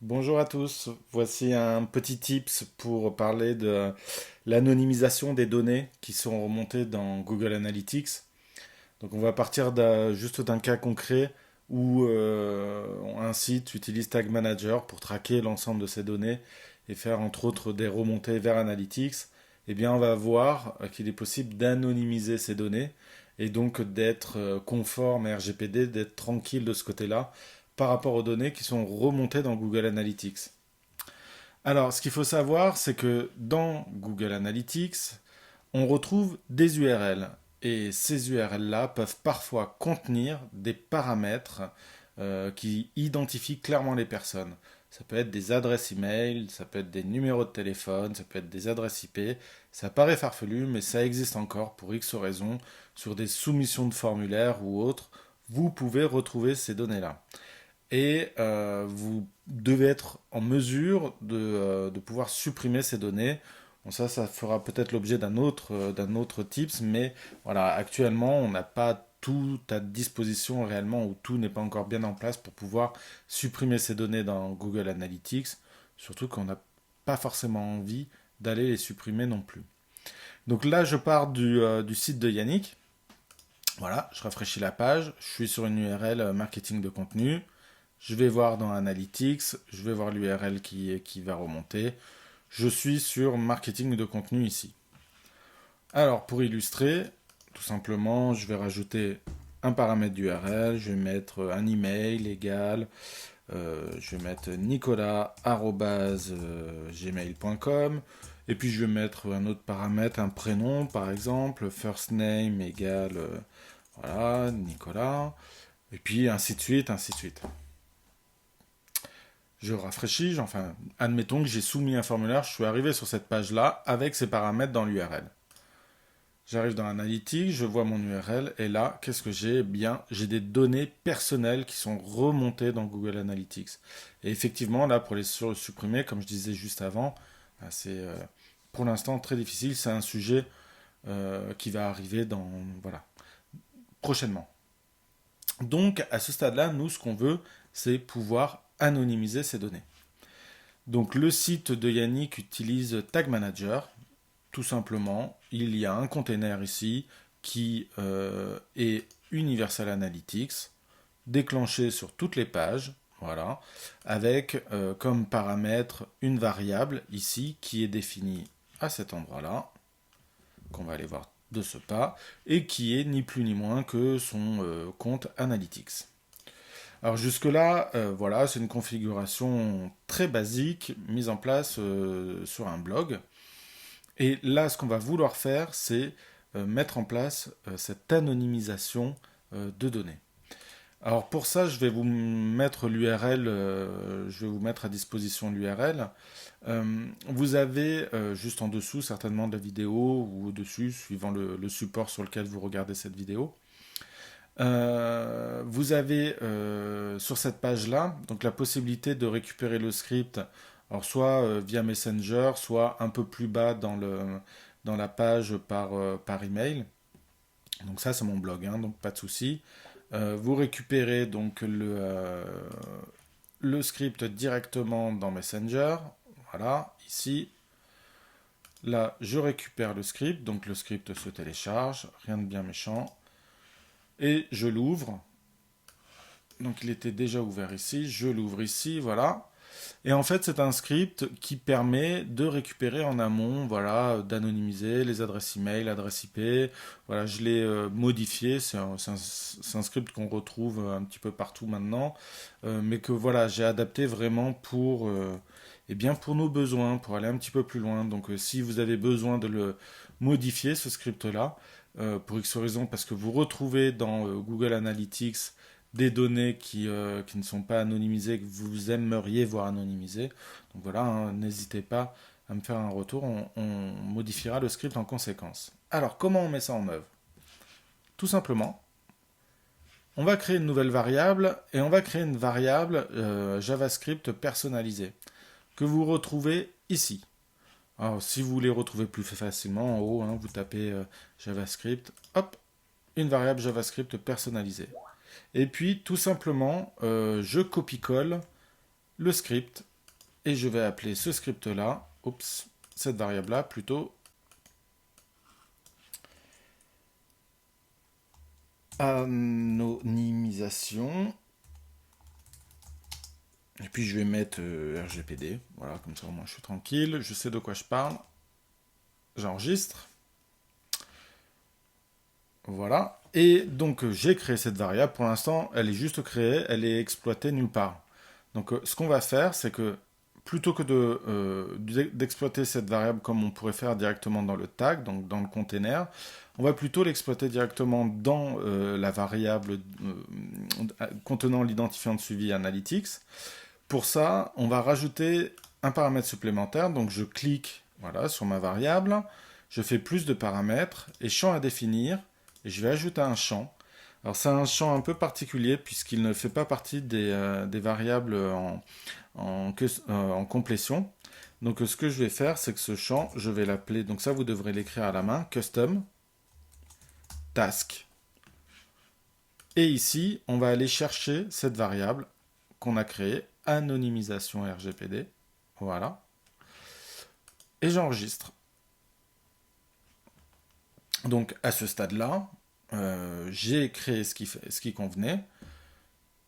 Bonjour à tous, voici un petit tips pour parler de l'anonymisation des données qui sont remontées dans Google Analytics. Donc on va partir juste d'un cas concret où un site utilise Tag Manager pour traquer l'ensemble de ces données et faire entre autres des remontées vers Analytics. Eh bien on va voir qu'il est possible d'anonymiser ces données et donc d'être conforme à RGPD, d'être tranquille de ce côté-là par rapport aux données qui sont remontées dans Google Analytics. Alors, ce qu'il faut savoir, c'est que dans Google Analytics, on retrouve des URL. Et ces URL-là peuvent parfois contenir des paramètres qui identifient clairement les personnes. Ça peut être des adresses email, ça peut être des numéros de téléphone, ça peut être des adresses IP. Ça paraît farfelu, mais ça existe encore pour X raisons. Sur des soumissions de formulaires ou autres, vous pouvez retrouver ces données-là et vous devez être en mesure de pouvoir supprimer ces données. Bon, ça fera peut-être l'objet d'un autre tips, mais voilà, actuellement, on n'a pas tout à disposition réellement, ou tout n'est pas encore bien en place pour pouvoir supprimer ces données dans Google Analytics, surtout qu'on n'a pas forcément envie d'aller les supprimer non plus. Donc là, je pars du site de Yannick. Voilà, je rafraîchis la page, je suis sur une URL marketing de contenu. Je vais voir dans Analytics, je vais voir l'URL qui va remonter. Je suis sur marketing de contenu ici. Alors, pour illustrer, tout simplement, je vais rajouter un paramètre d'URL. Je vais mettre un email égal. Je vais mettre nicolas@gmail.com. Et puis, je vais mettre un autre paramètre, un prénom, par exemple. First name égale, voilà, Nicolas. Et puis, ainsi de suite, ainsi de suite. Je rafraîchis, enfin, admettons que j'ai soumis un formulaire, je suis arrivé sur cette page-là avec ces paramètres dans l'URL. J'arrive dans Analytics, je vois mon URL, et là, qu'est-ce que j'ai? Eh bien, j'ai des données personnelles qui sont remontées dans Google Analytics. Et effectivement, là, pour les supprimer, comme je disais juste avant, c'est pour l'instant très difficile. C'est un sujet qui va arriver voilà, prochainement. Donc, à ce stade-là, nous, ce qu'on veut, c'est pouvoir anonymiser ces données. Donc le site de Yannick utilise Tag Manager. Tout simplement, il y a un container ici qui est Universal Analytics, déclenché sur toutes les pages, voilà, avec comme paramètre une variable ici qui est définie à cet endroit-là, qu'on va aller voir de ce pas, et qui est ni plus ni moins que son compte Analytics. Alors jusque-là, voilà, c'est une configuration très basique mise en place sur un blog. Et là, ce qu'on va vouloir faire, c'est mettre en place cette anonymisation de données. Alors pour ça, je vais vous mettre l'URL, je vais vous mettre à disposition l'URL. Vous avez juste en dessous certainement de la vidéo ou au-dessus, suivant le support sur lequel vous regardez cette vidéo. Vous avez sur cette page-là donc la possibilité de récupérer le script, alors soit via Messenger, soit un peu plus bas dans la page par email. Donc ça c'est mon blog, hein, donc pas de souci. Vous récupérez donc le script directement dans Messenger. Voilà, ici. Là, je récupère le script, donc le script se télécharge, rien de bien méchant. Et je l'ouvre. Donc il était déjà ouvert ici, je l'ouvre ici, voilà. Et en fait, c'est un script qui permet de récupérer en amont, voilà, d'anonymiser les adresses email, adresses IP. Voilà, je l'ai modifié. C'est un script qu'on retrouve un petit peu partout maintenant, mais que voilà, j'ai adapté vraiment pour, eh bien, pour nos besoins, pour aller un petit peu plus loin. Donc, si vous avez besoin de le modifier, ce script-là, pour X raison, parce que vous retrouvez dans Google Analytics des données qui ne sont pas anonymisées, que vous aimeriez voir anonymisées. Donc voilà, hein, n'hésitez pas à me faire un retour, on modifiera le script en conséquence. Alors, comment on met ça en œuvre? Tout simplement, on va créer une nouvelle variable et on va créer une variable JavaScript personnalisée que vous retrouvez ici. Alors, si vous les retrouvez plus facilement, en haut, hein, vous tapez JavaScript, hop, une variable JavaScript personnalisée. Et puis, tout simplement, je copie-colle le script et je vais appeler ce script-là, oups, cette variable-là plutôt, anonymisation. Et puis je vais mettre RGPD, voilà, comme ça au moins je suis tranquille, je sais de quoi je parle. J'enregistre. Voilà. Et donc j'ai créé cette variable. Pour l'instant, elle est juste créée, elle est exploitée nulle part. Donc ce qu'on va faire, c'est que plutôt que d'exploiter cette variable comme on pourrait faire directement dans le tag, donc dans le container, on va plutôt l'exploiter directement dans la variable contenant l'identifiant de suivi Analytics. Pour ça, on va rajouter un paramètre supplémentaire. Donc je clique voilà, sur ma variable, je fais plus de paramètres et champ à définir, et je vais ajouter un champ. Alors c'est un champ un peu particulier puisqu'il ne fait pas partie des variables en complétion. Donc ce que je vais faire, c'est que ce champ, je vais l'appeler, donc ça vous devrez l'écrire à la main, custom task. Et ici, on va aller chercher cette variable qu'on a créée, anonymisation RGPD. Voilà. Et j'enregistre. Donc à ce stade-là, j'ai créé ce qui convenait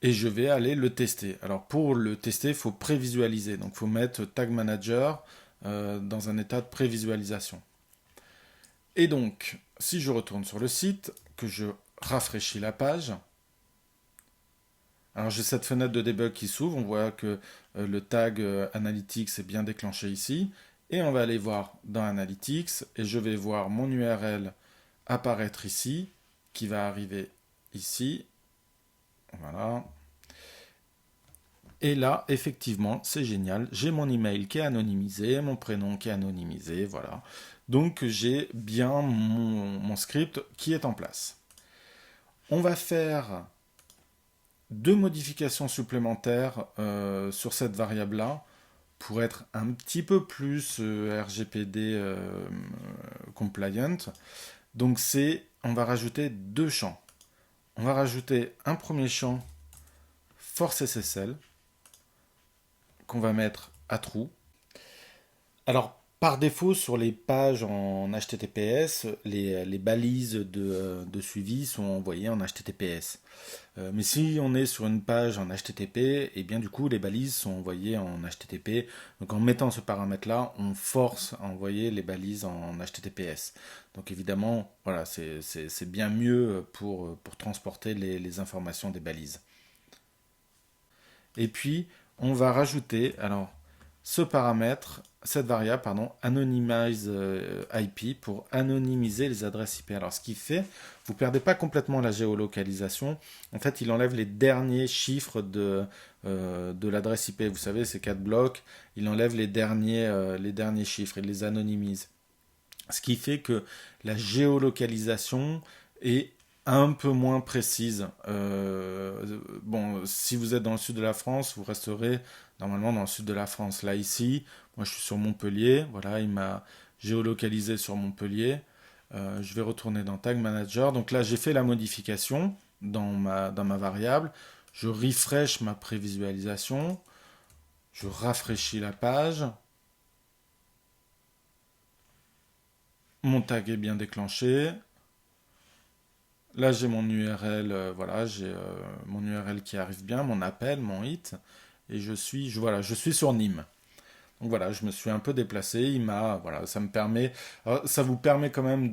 et je vais aller le tester. Alors pour le tester, il faut prévisualiser. Donc il faut mettre Tag Manager dans un état de prévisualisation. Et donc, si je retourne sur le site, que je rafraîchis la page, alors j'ai cette fenêtre de debug qui s'ouvre, on voit que le tag Analytics est bien déclenché ici, et on va aller voir dans Analytics, et je vais voir mon URL apparaître ici, qui va arriver ici, voilà. Et là, effectivement, c'est génial, j'ai mon email qui est anonymisé, mon prénom qui est anonymisé, voilà. Donc j'ai bien mon script qui est en place. On va faire deux modifications supplémentaires sur cette variable-là pour être un petit peu plus RGPD compliant. Donc on va rajouter deux champs. On va rajouter un premier champ force SSL qu'on va mettre à true. Alors, par défaut, sur les pages en HTTPS, les balises de suivi sont envoyées en HTTPS. Mais si on est sur une page en HTTP, et bien du coup, les balises sont envoyées en HTTP. Donc en mettant ce paramètre-là, on force à envoyer les balises en HTTPS. Donc évidemment, voilà, c'est bien mieux pour transporter les informations des balises. Et puis, on va rajouter alors ce paramètre, cette variable, pardon, anonymize IP pour anonymiser les adresses IP. Alors, ce qui fait, vous ne perdez pas complètement la géolocalisation. En fait, il enlève les derniers chiffres de l'adresse IP. Vous savez, c'est 4 blocs. Il enlève les derniers chiffres. Il les anonymise. Ce qui fait que la géolocalisation est un peu moins précise. Bon, si vous êtes dans le sud de la France, vous resterez normalement dans le sud de la France. Là, ici, moi je suis sur Montpellier. Voilà, il m'a géolocalisé sur Montpellier. Je vais retourner dans Tag Manager. Donc là, j'ai fait la modification dans ma variable. Je refresh ma prévisualisation. Je rafraîchis la page. Mon tag est bien déclenché. Là, j'ai mon URL, voilà, j'ai mon URL qui arrive bien, mon appel, mon hit, et voilà, je suis sur Nîmes. Donc voilà, je me suis un peu déplacé, voilà, ça me permet, alors, ça vous permet quand même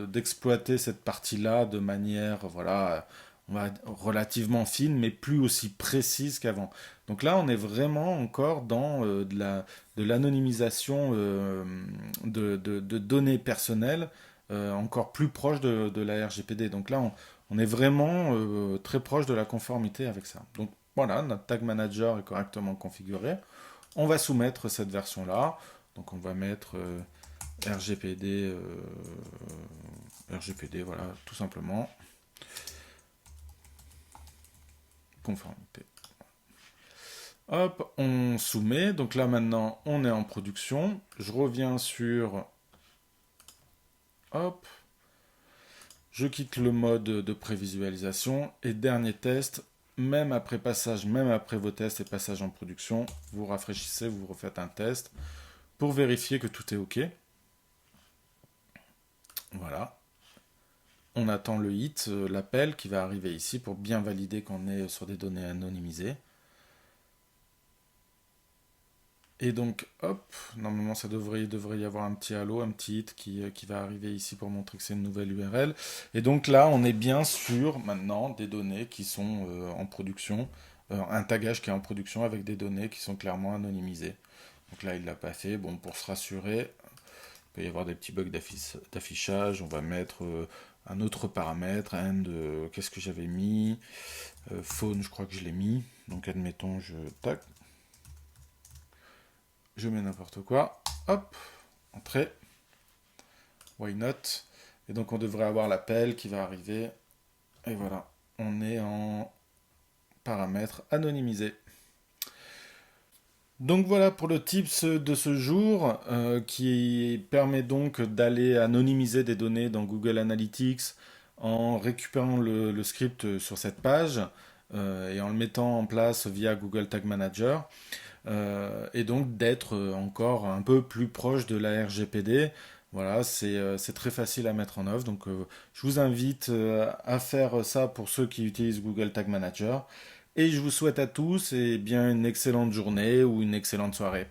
d'exploiter cette partie-là de manière, voilà, on va relativement fine, mais plus aussi précise qu'avant. Donc là, on est vraiment encore dans de l'anonymisation de données personnelles, encore plus proche de la RGPD. Donc là, on est vraiment très proche de la conformité avec ça. Donc voilà, notre tag manager est correctement configuré. On va soumettre cette version-là. Donc on va mettre RGPD, RGPD, voilà, tout simplement. Conformité. Hop, on soumet. Donc là maintenant, on est en production. Je reviens sur... Hop. Je quitte le mode de prévisualisation. Et dernier test, même après passage, même après vos tests et passage en production, vous rafraîchissez, vous refaites un test pour vérifier que tout est OK. Voilà. On attend le hit, l'appel qui va arriver ici pour bien valider qu'on est sur des données anonymisées. Et donc, hop, normalement ça devrait y avoir un petit halo, un petit hit qui va arriver ici pour montrer que c'est une nouvelle URL. Et donc là, on est bien sûr maintenant des données qui sont en production, un tagage qui est en production avec des données qui sont clairement anonymisées. Donc là, il l'a pas fait. Bon, pour se rassurer, il peut y avoir des petits bugs d'affichage. On va mettre un autre paramètre, qu'est-ce que j'avais mis phone, je crois que je l'ai mis. Donc admettons, tac, je mets n'importe quoi. Hop, entrée. Why not? Et donc on devrait avoir l'appel qui va arriver. Et voilà, on est en paramètres anonymisés. Donc voilà pour le tips de ce jour qui permet donc d'aller anonymiser des données dans Google Analytics en récupérant le script sur cette page et en le mettant en place via Google Tag Manager. Et donc d'être encore un peu plus proche de la RGPD. Voilà, c'est très facile à mettre en œuvre. Donc je vous invite à faire ça pour ceux qui utilisent Google Tag Manager. Et je vous souhaite à tous une excellente journée ou une excellente soirée.